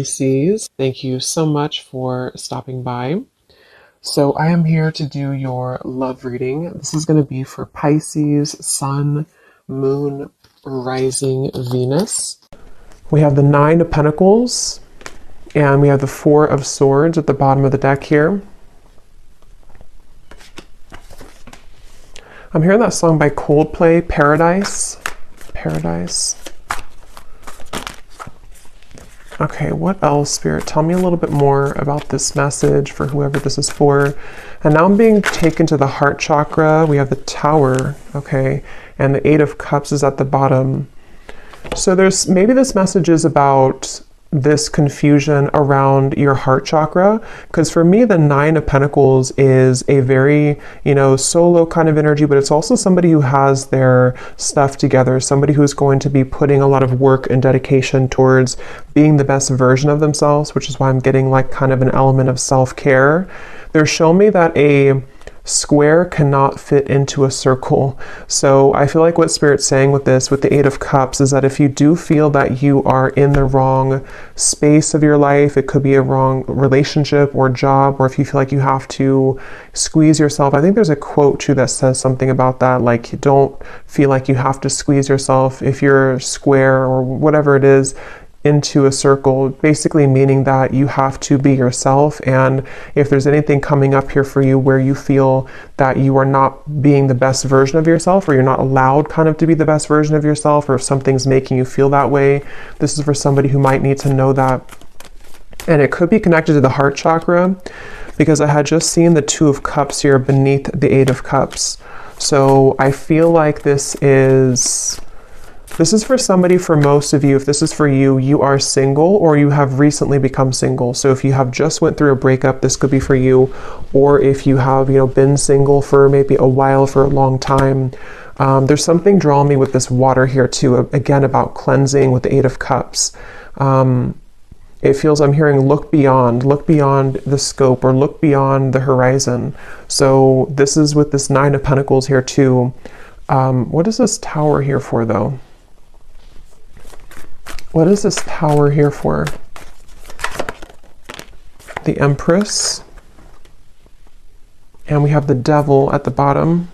Pisces, thank you so much for stopping by. So I am here to do your love reading. This is going to be for Pisces, Sun, Moon, Rising, Venus. We have the Nine of Pentacles, and we have the Four of Swords at the bottom of the deck here. I'm hearing that song by Coldplay, Paradise. Paradise. Okay, what else, Spirit? Tell me a little bit more about this message for whoever this is for. And now I'm being taken to the heart chakra. We have the Tower, okay, and the Eight of Cups is at the bottom. So maybe this message is about this confusion around your heart chakra, because for me the Nine of Pentacles is a very solo kind of energy, but it's also somebody who has their stuff together, somebody who's going to be putting a lot of work and dedication towards being the best version of themselves, which is why I'm getting like kind of an element of self-care. They're showing me that a square cannot fit into a circle. So I feel like what Spirit's saying with this, with the Eight of Cups, is that if you do feel that you are in the wrong space of your life, it could be a wrong relationship or job, or if you feel like you have to squeeze yourself. I think there's a quote too that says something about that, like you don't feel like you have to squeeze yourself if you're square or whatever it is into a circle, basically meaning that you have to be yourself. And if there's anything coming up here for you where you feel that you are not being the best version of yourself, or you're not allowed kind of to be the best version of yourself, or if something's making you feel that way, this is for somebody who might need to know that. And it could be connected to the heart chakra, because I had just seen the Two of Cups here beneath the Eight of Cups. So I feel like this is for somebody. For most of you, if this is for you, you are single or you have recently become single. So if you have just went through a breakup, this could be for you. Or if you have, been single for maybe a while, for a long time. There's something drawing me with this water here too, again, about cleansing with the Eight of Cups. It feels, I'm hearing look beyond the scope, or look beyond the horizon. So this is with this Nine of Pentacles here too. What is this Tower here for though? What is this Tower here for? The Empress. And we have the Devil at the bottom.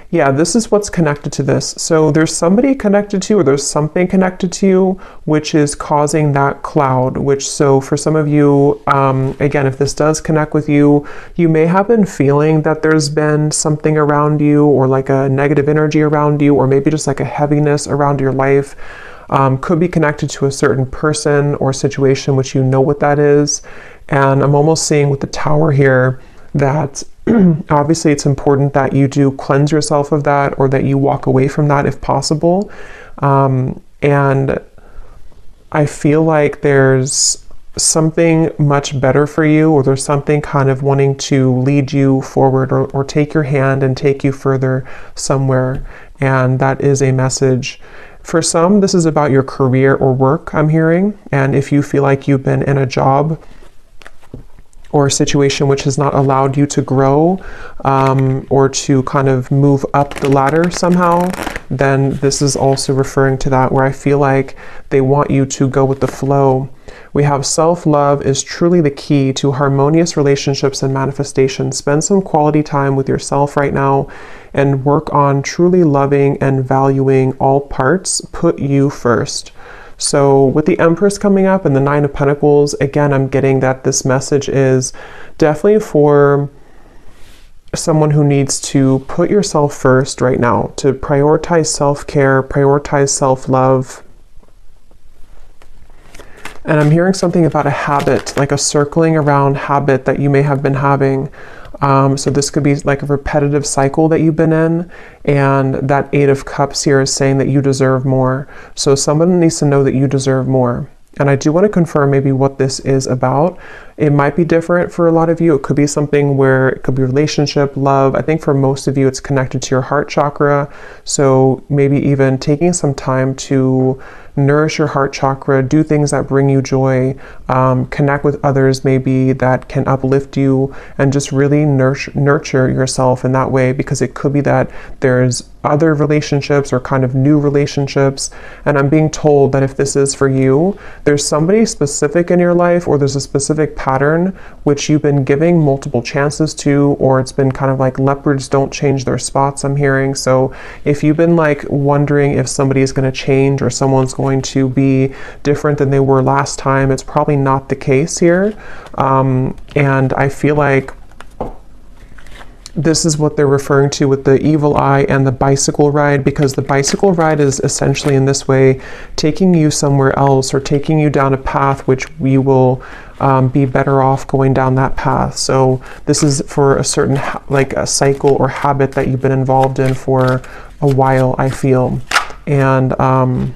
Yeah, this is what's connected to this. So there's somebody connected to, or there's something connected to you, which is causing that cloud, so for some of you, again, if this does connect with you, you may have been feeling that there's been something around you, or like a negative energy around you, or maybe just like a heaviness around your life. Could be connected to a certain person or situation, which you know what that is. And I'm almost seeing with the Tower here that obviously it's important that you do cleanse yourself of that, or that you walk away from that if possible. And I feel like there's something much better for you, or there's something kind of wanting to lead you forward, or take your hand and take you further somewhere. And that is a message. For some, this is about your career or work, I'm hearing. And if you feel like you've been in a job or a situation which has not allowed you to grow, or to kind of move up the ladder somehow, then this is also referring to that, where I feel like they want you to go with the flow. We have self-love is truly the key to harmonious relationships and manifestation. Spend some quality time with yourself right now and work on truly loving and valuing all parts. Put you first. So with the Empress coming up and the Nine of Pentacles, again, I'm getting that this message is definitely for someone who needs to put yourself first right now, to prioritize self-care, prioritize self-love. And I'm hearing something about a habit, like a circling around habit that you may have been having. So this could be like a repetitive cycle that you've been in, and that Eight of Cups here is saying that you deserve more. So someone needs to know that you deserve more. And I do want to confirm maybe what this is about. It might be different for a lot of you. It could be something where it could be relationship, love. I think for most of you, it's connected to your heart chakra. So maybe even taking some time to nourish your heart chakra, do things that bring you joy, connect with others maybe that can uplift you, and just really nurture yourself in that way, because it could be that there's other relationships or kind of new relationships. And I'm being told that if this is for you, there's somebody specific in your life, or there's a specific pattern which you've been giving multiple chances to, or it's been kind of like leopards don't change their spots, I'm hearing. So if you've been like wondering if somebody is going to change or someone's going to be different than they were last time, it's probably not the case here. And I feel like this is what they're referring to with the evil eye and the bicycle ride, because the bicycle ride is essentially in this way taking you somewhere else, or taking you down a path which we will be better off going down that path. So this is for a certain like a cycle or habit that you've been involved in for a while, I feel. And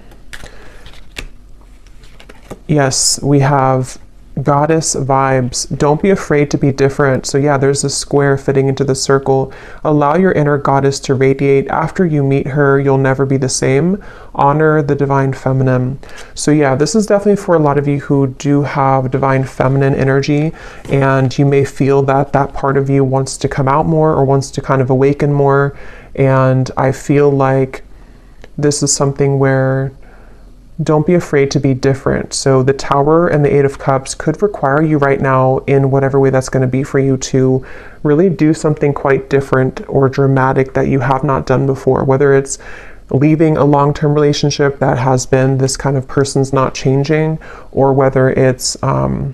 yes, we have goddess vibes. Don't be afraid to be different. So yeah, there's a square fitting into the circle. Allow your inner goddess to radiate. After you meet her, you'll never be the same. Honor the divine feminine. So yeah, this is definitely for a lot of you who do have divine feminine energy, and you may feel that that part of you wants to come out more, or wants to kind of awaken more. And I feel like this is something where don't be afraid to be different. So the Tower and the Eight of Cups could require you right now, in whatever way that's going to be for you, to really do something quite different or dramatic that you have not done before. Whether it's leaving a long-term relationship that has been this kind of person's not changing, or whether it's you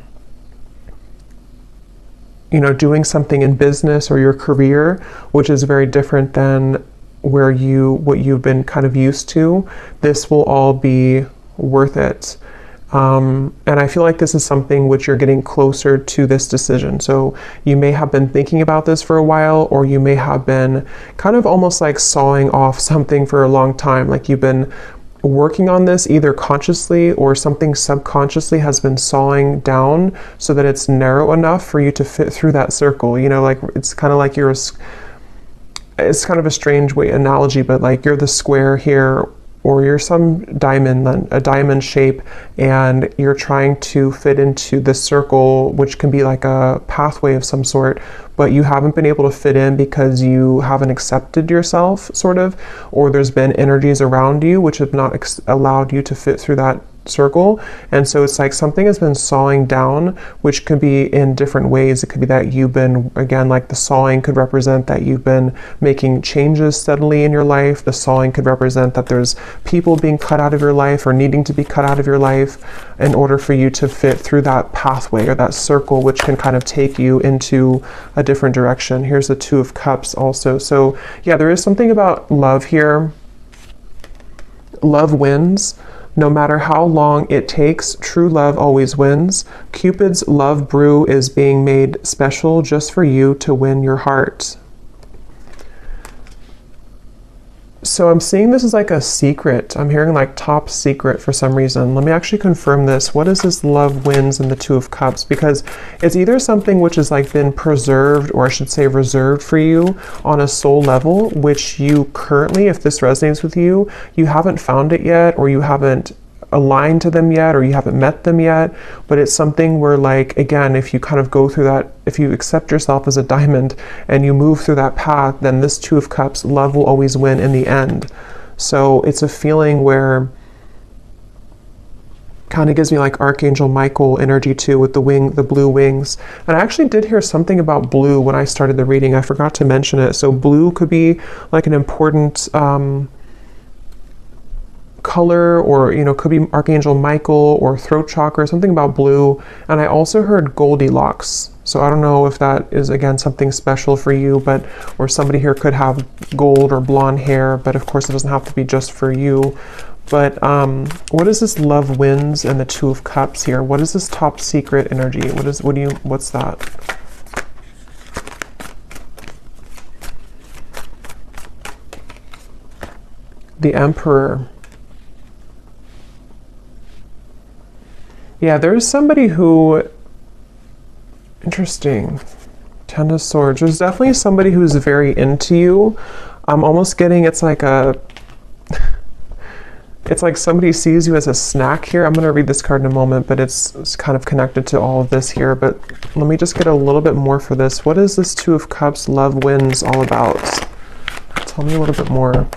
know, doing something in business or your career which is very different than what you've been kind of used to. This will all be worth it. And I feel like this is something which you're getting closer to this decision. So you may have been thinking about this for a while, or you may have been kind of almost like sawing off something for a long time. Like you've been working on this either consciously, or something subconsciously has been sawing down so that it's narrow enough for you to fit through that circle. You know, like it's kind of like it's kind of a strange analogy, but like you're the square here, or you're some diamond, a diamond shape, and you're trying to fit into this circle, which can be like a pathway of some sort, but you haven't been able to fit in because you haven't accepted yourself, sort of, or there's been energies around you which have not allowed you to fit through that circle. And so it's like something has been sawing down, which could be in different ways. It could be that you've been, again, like the sawing could represent that you've been making changes steadily in your life. The sawing could represent that there's people being cut out of your life, or needing to be cut out of your life, in order for you to fit through that pathway or that circle, which can kind of take you into a different direction. Here's the Two of Cups also. So yeah, there is something about love here. Love wins. No matter how long it takes, true love always wins. Cupid's love brew is being made special just for you to win your heart. So I'm seeing this as like a secret. I'm hearing like top secret for some reason. Let me actually confirm this. What is this love wins in the Two of Cups? Because it's either something which has like been preserved, or I should say reserved for you on a soul level, which you currently, if this resonates with you, you haven't found it yet, or you haven't aligned to them yet, or you haven't met them yet. But it's something where, like, again, if you kind of go through that, if you accept yourself as a diamond and you move through that path, then this Two of Cups, love will always win in the end. So it's a feeling where kind of gives me like Archangel Michael energy too, with the blue wings. And I actually did hear something about blue when I started the reading. I forgot to mention it. So blue could be like an important color, or, you know, could be Archangel Michael or throat chakra, something about blue. And I also heard Goldilocks. So I don't know if that is, again, something special for you, but, or somebody here could have gold or blonde hair, but of course it doesn't have to be just for you. But what is this love wins and the Two of Cups here? What is this top secret energy? What's that? The Emperor. Yeah, there's somebody who, interesting. Ten of Swords. There's definitely somebody who's very into you. I'm almost getting it's It's like somebody sees you as a snack here. I'm going to read this card in a moment, but it's kind of connected to all of this here. But let me just get a little bit more for this. What is this Two of Cups, love wins, all about? Tell me a little bit more.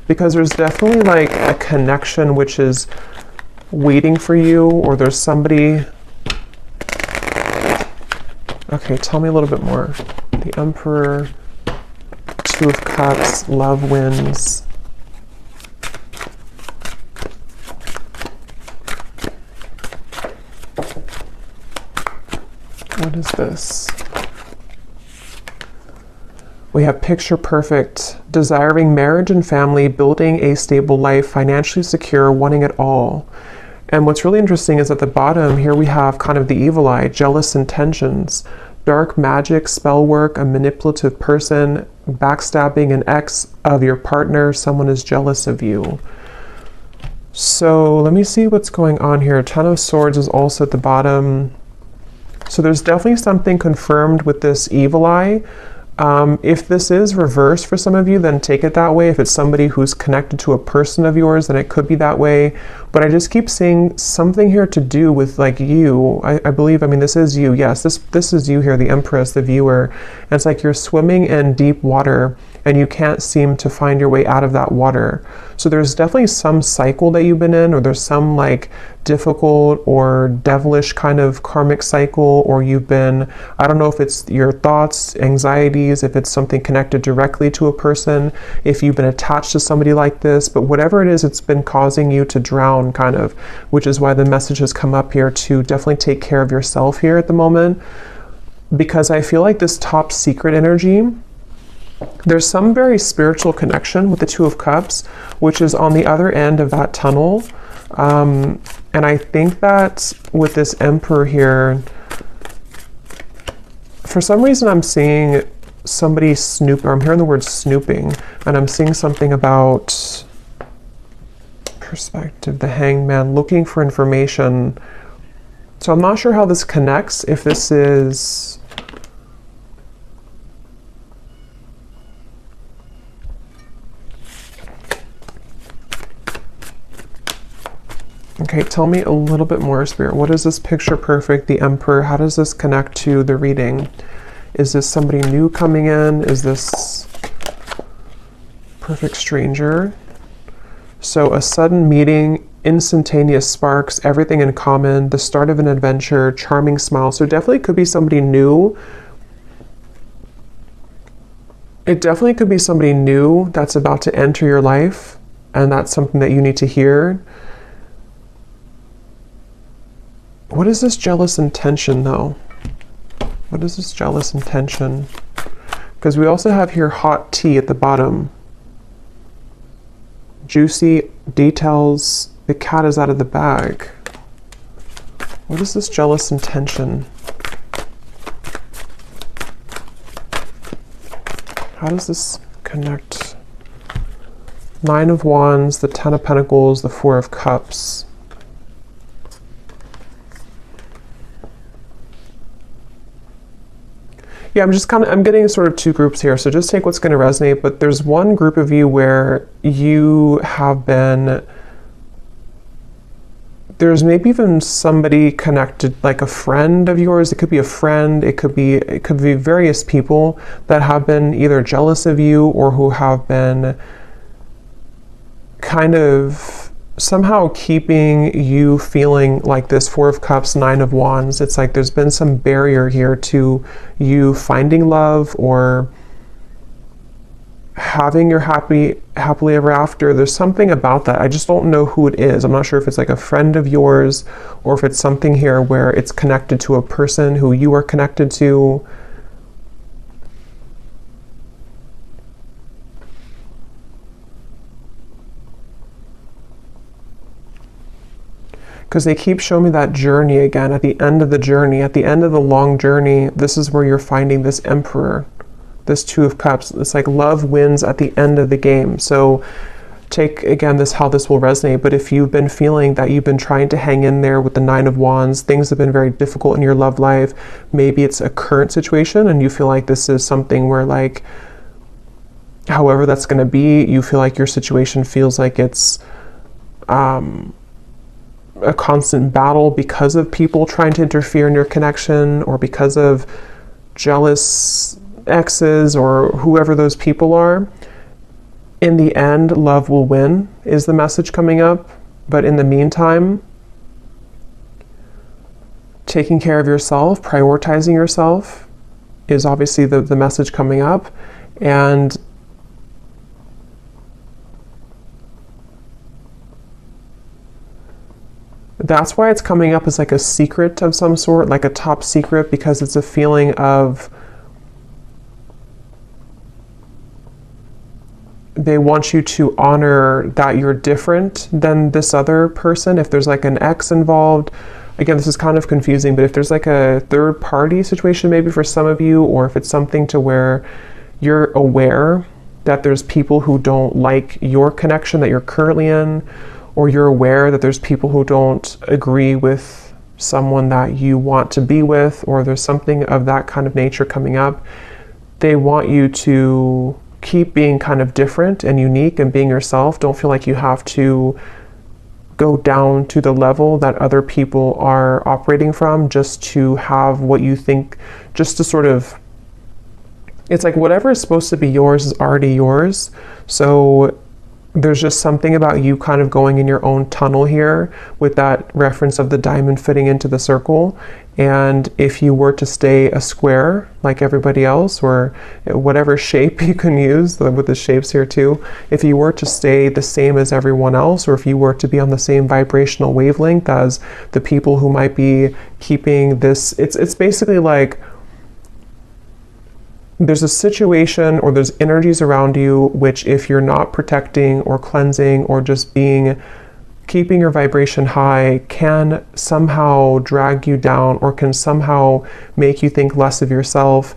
Because there's definitely like a connection which is waiting for you, or there's somebody... Okay, tell me a little bit more. The Emperor, Two of Cups, love wins. What is this? We have picture perfect, desiring marriage and family, building a stable life, financially secure, wanting it all. And what's really interesting is at the bottom here we have kind of the evil eye, jealous intentions, dark magic, spell work, a manipulative person, backstabbing, an ex of your partner, someone is jealous of you. So let me see what's going on here. Ten of Swords is also at the bottom. So there's definitely something confirmed with this evil eye. If this is reversed for some of you, then take it that way. If it's somebody who's connected to a person of yours, then it could be that way. But I just keep seeing something here to do with like you. I believe, I mean, this is you. Yes, this is you here, the Empress, the viewer. And it's like you're swimming in deep water and you can't seem to find your way out of that water. So there's definitely some cycle that you've been in, or there's some like difficult or devilish kind of karmic cycle, or you've been, I don't know if it's your thoughts, anxieties, if it's something connected directly to a person, if you've been attached to somebody like this, but whatever it is, it's been causing you to drown kind of, which is why the message has come up here to definitely take care of yourself here at the moment. Because I feel like this top secret energy, there's some very spiritual connection with the Two of Cups, which is on the other end of that tunnel. And I think that with this Emperor here, for some reason I'm seeing somebody snoop, or I'm hearing the word snooping, and I'm seeing something about perspective, the Hanged Man, looking for information. So I'm not sure how this connects, if this is... Okay, tell me a little bit more, Spirit. What is this picture perfect, the Emperor? How does this connect to the reading? Is this somebody new coming in? Is this perfect stranger? So a sudden meeting, instantaneous sparks, everything in common, the start of an adventure, charming smile. So definitely could be somebody new. It definitely could be somebody new that's about to enter your life, and that's something that you need to hear. What is this jealous intention, though? What is this jealous intention? Because we also have here hot tea at the bottom. Juicy details. The cat is out of the bag. What is this jealous intention? How does this connect? Nine of Wands, the Ten of Pentacles, the Four of Cups. Yeah, I'm getting sort of two groups here, so just take what's going to resonate, but there's one group of you where you have been, there's maybe even somebody connected, like a friend of yours. It could be a friend, it could be various people that have been either jealous of you or who have been kind of somehow keeping you feeling like this. Four of Cups, Nine of Wands. It's like there's been some barrier here to you finding love or having your happily ever after. There's something about that. I just don't know who it is. I'm not sure if it's like a friend of yours or if it's something here where it's connected to a person who you are connected to. Because they keep showing me that journey again, at the end of the journey, at the end of the long journey, this is where you're finding this Emperor, this Two of Cups. It's like love wins at the end of the game. So take, again, this how this will resonate. But if you've been feeling that you've been trying to hang in there with the Nine of Wands, things have been very difficult in your love life, maybe it's a current situation and you feel like this is something where like, however that's going to be, you feel like your situation feels like it's a constant battle because of people trying to interfere in your connection, or because of jealous exes or whoever those people are. In the end, love will win is the message coming up. But in the meantime, taking care of yourself, prioritizing yourself is obviously the message coming up. And that's why it's coming up as like a secret of some sort, like a top secret, because it's a feeling of they want you to honor that you're different than this other person. If there's like an ex involved, again, this is kind of confusing, but if there's like a third party situation maybe for some of you, or if it's something to where you're aware that there's people who don't like your connection that you're currently in, or you're aware that there's people who don't agree with someone that you want to be with, or there's something of that kind of nature coming up, they want you to keep being kind of different and unique and being yourself. Don't feel like you have to go down to the level that other people are operating from just to have what you think, just to sort of, it's like whatever is supposed to be yours is already yours. So there's just something about you kind of going in your own tunnel here with that reference of the diamond fitting into the circle. And if you were to stay a square like everybody else, or whatever shape you can use with the shapes here too, if you were to stay the same as everyone else, or if you were to be on the same vibrational wavelength as the people who might be keeping this, it's basically like there's a situation or there's energies around you which, if you're not protecting or cleansing or just keeping your vibration high, can somehow drag you down or can somehow make you think less of yourself,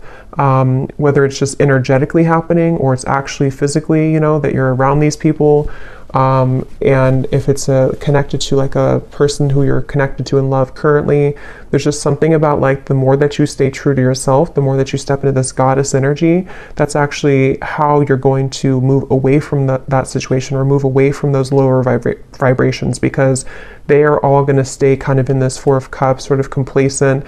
whether it's just energetically happening or it's actually physically, that you're around these people. And if it's connected to like a person who you're connected to in love currently, there's just something about like the more that you stay true to yourself, the more that you step into this goddess energy, that's actually how you're going to move away from that situation, or move away from those lower vibrations, because they are all going to stay kind of in this Four of Cups, sort of complacent,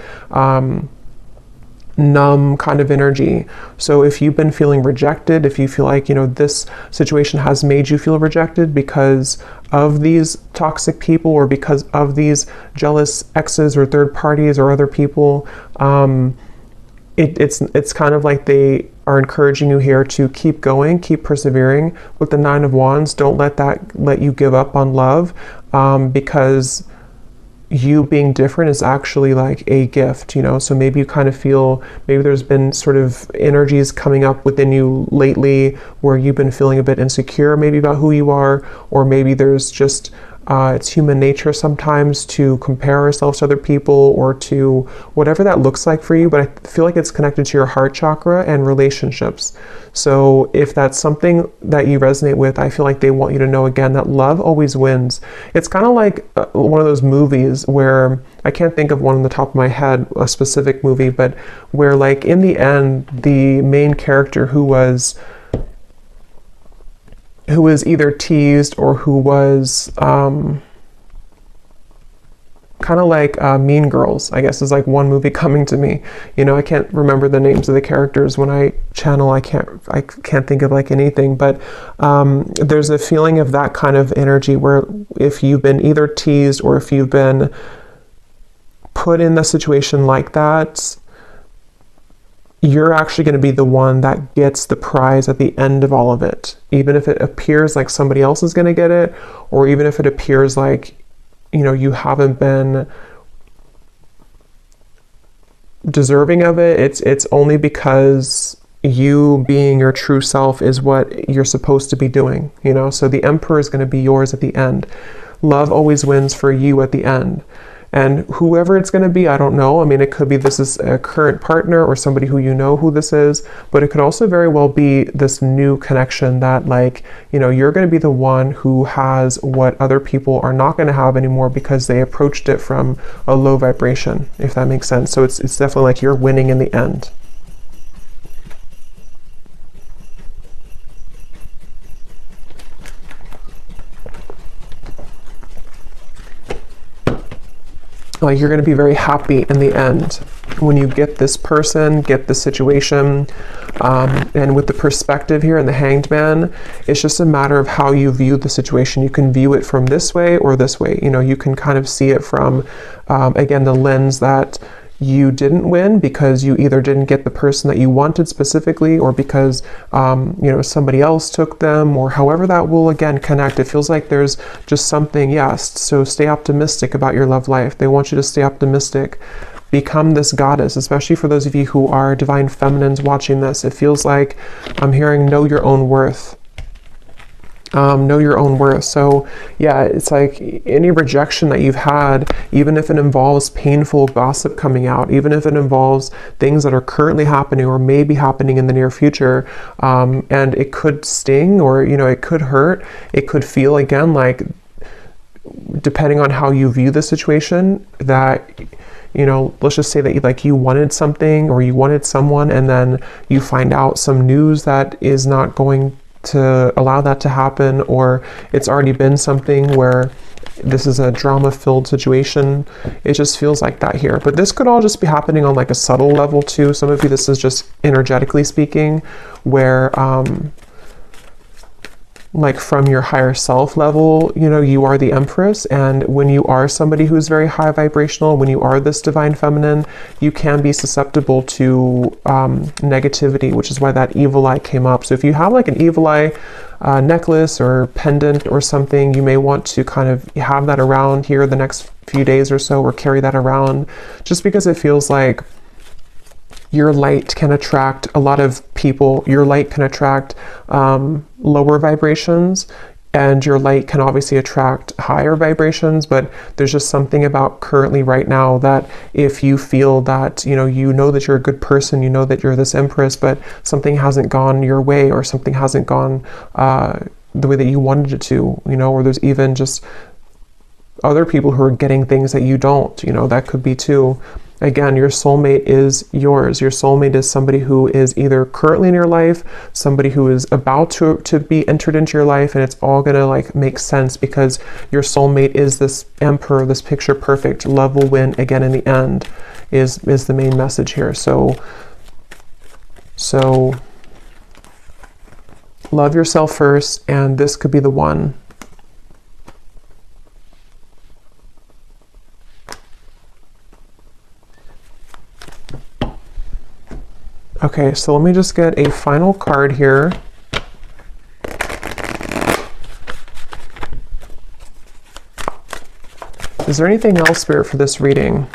numb kind of energy. So if you've been feeling rejected, if you feel like, this situation has made you feel rejected because of these toxic people, or because of these jealous exes or third parties or other people, it's kind of like they are encouraging you here to keep going, keep persevering. With the Nine of Wands, don't let you give up on love, because you being different is actually like a gift, so maybe you kind of feel, maybe there's been sort of energies coming up within you lately where you've been feeling a bit insecure maybe about who you are, or maybe there's just it's human nature sometimes to compare ourselves to other people, or to whatever that looks like for you, but I feel like it's connected to your heart chakra and relationships. So if that's something that you resonate with, I feel like they want you to know again that love always wins. It's kind of like one of those movies where, I can't think of one on the top of my head, a specific movie, but where like in the end, the main character who was either teased or who was kind of like Mean Girls, I guess, is like one movie coming to me. I can't remember the names of the characters when I channel. I can't think of like anything, but there's a feeling of that kind of energy where if you've been either teased or if you've been put in a situation like that, you're actually going to be the one that gets the prize at the end of all of it. Even if it appears like somebody else is going to get it, or even if it appears like, you haven't been deserving of it, it's only because you being your true self is what you're supposed to be doing, So the Emperor is going to be yours at the end. Love always wins for you at the end. And whoever it's going to be, I don't know. I mean, it could be this is a current partner or somebody who who this is, but it could also very well be this new connection that you're going to be the one who has what other people are not going to have anymore because they approached it from a low vibration, if that makes sense. So it's definitely like you're winning in the end. like you're going to be very happy in the end when you get this person, get the situation. And with the perspective here and the Hanged Man, it's just a matter of how you view the situation. You can view it from this way or this way. You know, you can kind of see it from, again, the lens that you didn't win because you either didn't get the person that you wanted specifically, or because you know, somebody else took them, or however that will again connect. It feels like there's just something. Yes, so stay optimistic about your love life. They want you to stay optimistic. Become this goddess, especially for those of you who are divine feminines watching this. It feels like I'm hearing know your own worth. Know your own worth. So yeah, it's like any rejection that you've had, even if it involves painful gossip coming out, even if it involves things that are currently happening or may be happening in the near future, and it could sting, or you know, it could hurt, it could feel again like, depending on how you view the situation, that, you know, let's just say that you wanted something or you wanted someone, and then you find out some news that is not going to allow that to happen, or it's already been something where this is a drama-filled situation. It just feels like that here. But this could all just be happening on like a subtle level too. Some of you, this is just energetically speaking, where like from your higher self level, you know, you are the Empress, and when you are somebody who's very high vibrational, when you are this divine feminine, you can be susceptible to negativity, which is why that evil eye came up. So if you have like an evil eye necklace or pendant or something, you may want to kind of have that around here the next few days or so, or carry that around, just because it feels like your light can attract a lot of people. Your light can attract lower vibrations, and your light can obviously attract higher vibrations. But there's just something about currently right now that if you feel that, you know that you're a good person, you know that you're this Empress, but something hasn't gone your way, or something hasn't gone the way that you wanted it to, you know, or there's even just other people who are getting things that you don't, you know, that could be too. Again, your soulmate is yours. Your soulmate is somebody who is either currently in your life, somebody who is about to be entered into your life, and it's all gonna like make sense because your soulmate is this emperor, this picture perfect. Love will win again in the end is the main message here. So love yourself first, and this could be the one. Okay, so let me just get a final card here. Is there anything else, Spirit, for this reading?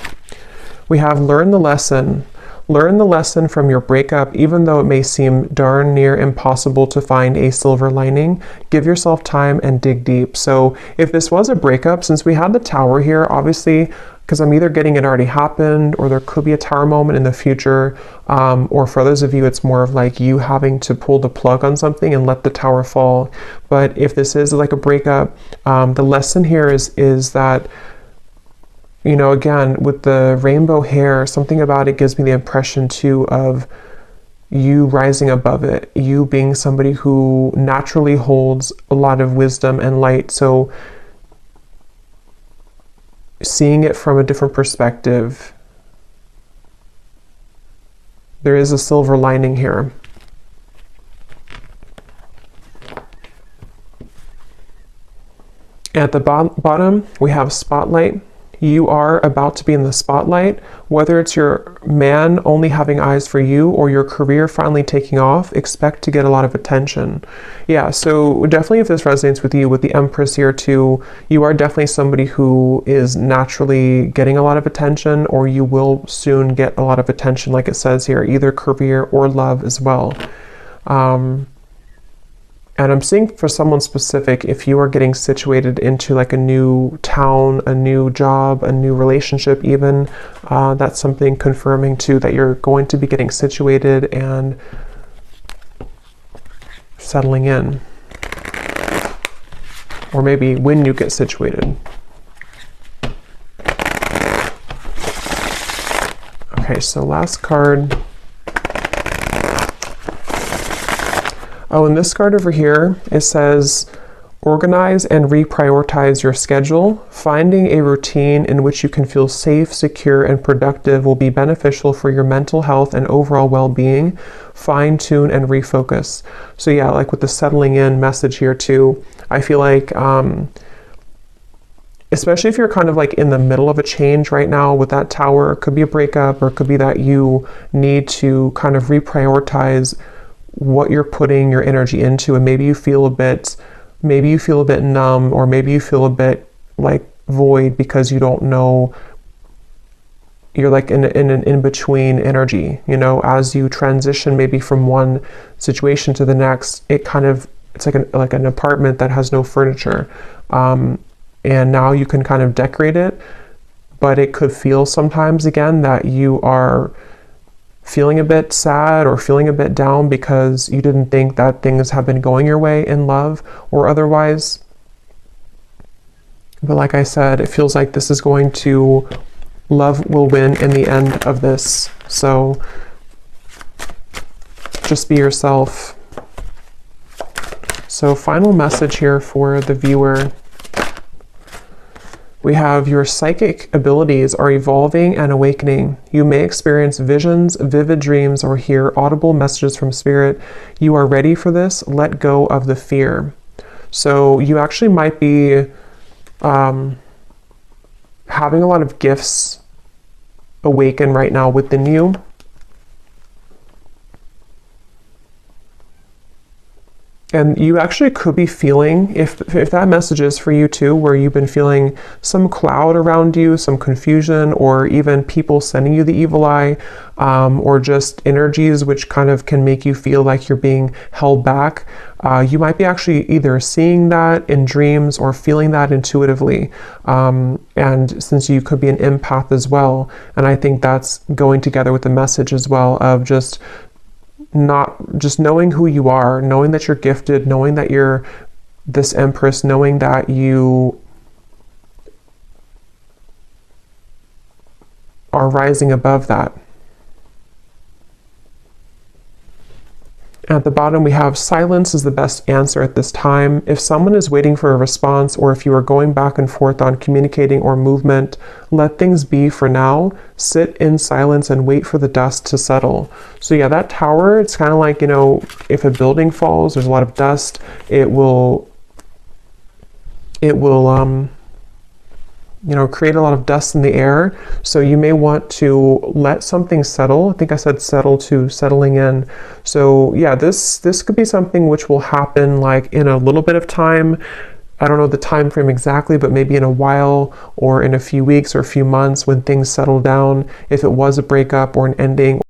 We have learn the lesson. Learn the lesson from your breakup, even though it may seem darn near impossible to find a silver lining. Give yourself time and dig deep. So if this was a breakup, since we had the Tower here, obviously, because I'm either getting it already happened, or there could be a Tower moment in the future, or for others of you, it's more of like you having to pull the plug on something and let the Tower fall. But if this is like a breakup, the lesson here is that, you know, again, with the rainbow hair, something about it gives me the impression too of you rising above it, you being somebody who naturally holds a lot of wisdom and light. So seeing it from a different perspective, there is a silver lining here. At the bottom, we have spotlight. You are about to be in the spotlight, whether it's your man only having eyes for you or your career finally taking off. Expect to get a lot of attention. Yeah, so definitely if this resonates with you, with the Empress here too, you are definitely somebody who is naturally getting a lot of attention, or you will soon get a lot of attention, like it says here, either career or love as well. And I'm seeing for someone specific, if you are getting situated into like a new town, a new job, a new relationship even, that's something confirming too that you're going to be getting situated and settling in. Or maybe when you get situated. Okay, so last card. Oh, and this card over here, it says, organize and reprioritize your schedule. Finding a routine in which you can feel safe, secure, and productive will be beneficial for your mental health and overall well-being. Fine tune and refocus. So yeah, like with the settling in message here too, I feel like, especially if you're kind of like in the middle of a change right now with that Tower, it could be a breakup, or it could be that you need to kind of reprioritize what you're putting your energy into, and maybe you feel a bit numb, or maybe you feel a bit like void because you don't know, you're like in an in-between energy, you know, as you transition maybe from one situation to the next. It's like an apartment that has no furniture, and now you can kind of decorate it, but it could feel sometimes again that you are feeling a bit sad or feeling a bit down because you didn't think that things have been going your way in love or otherwise. But like I said, it feels like this is going to, love will win in the end of this. So just be yourself. So final message here for the viewer. We have your psychic abilities are evolving and awakening. You may experience visions, vivid dreams, or hear audible messages from spirit. You are ready for this. Let go of the fear. So you actually might be having a lot of gifts awaken right now within you. And you actually could be feeling, if that message is for you too, where you've been feeling some cloud around you, some confusion, or even people sending you the evil eye, or just energies which kind of can make you feel like you're being held back. You might be actually either seeing that in dreams or feeling that intuitively. And since you could be an empath as well, and I think that's going together with the message as well of just knowing who you are, knowing that you're gifted, knowing that you're this Empress, knowing that you are rising above that. At the bottom, we have silence is the best answer at this time. If someone is waiting for a response, or if you are going back and forth on communicating or movement, let things be for now. Sit in silence and wait for the dust to settle. So yeah, that Tower, it's kind of like, you know, if a building falls, there's a lot of dust, it will you know, create a lot of dust in the air. So you may want to let something settle. I think I said settle to settling in. So yeah, this could be something which will happen like in a little bit of time. I don't know the time frame exactly, but maybe in a while, or in a few weeks or a few months when things settle down, if it was a breakup or an ending.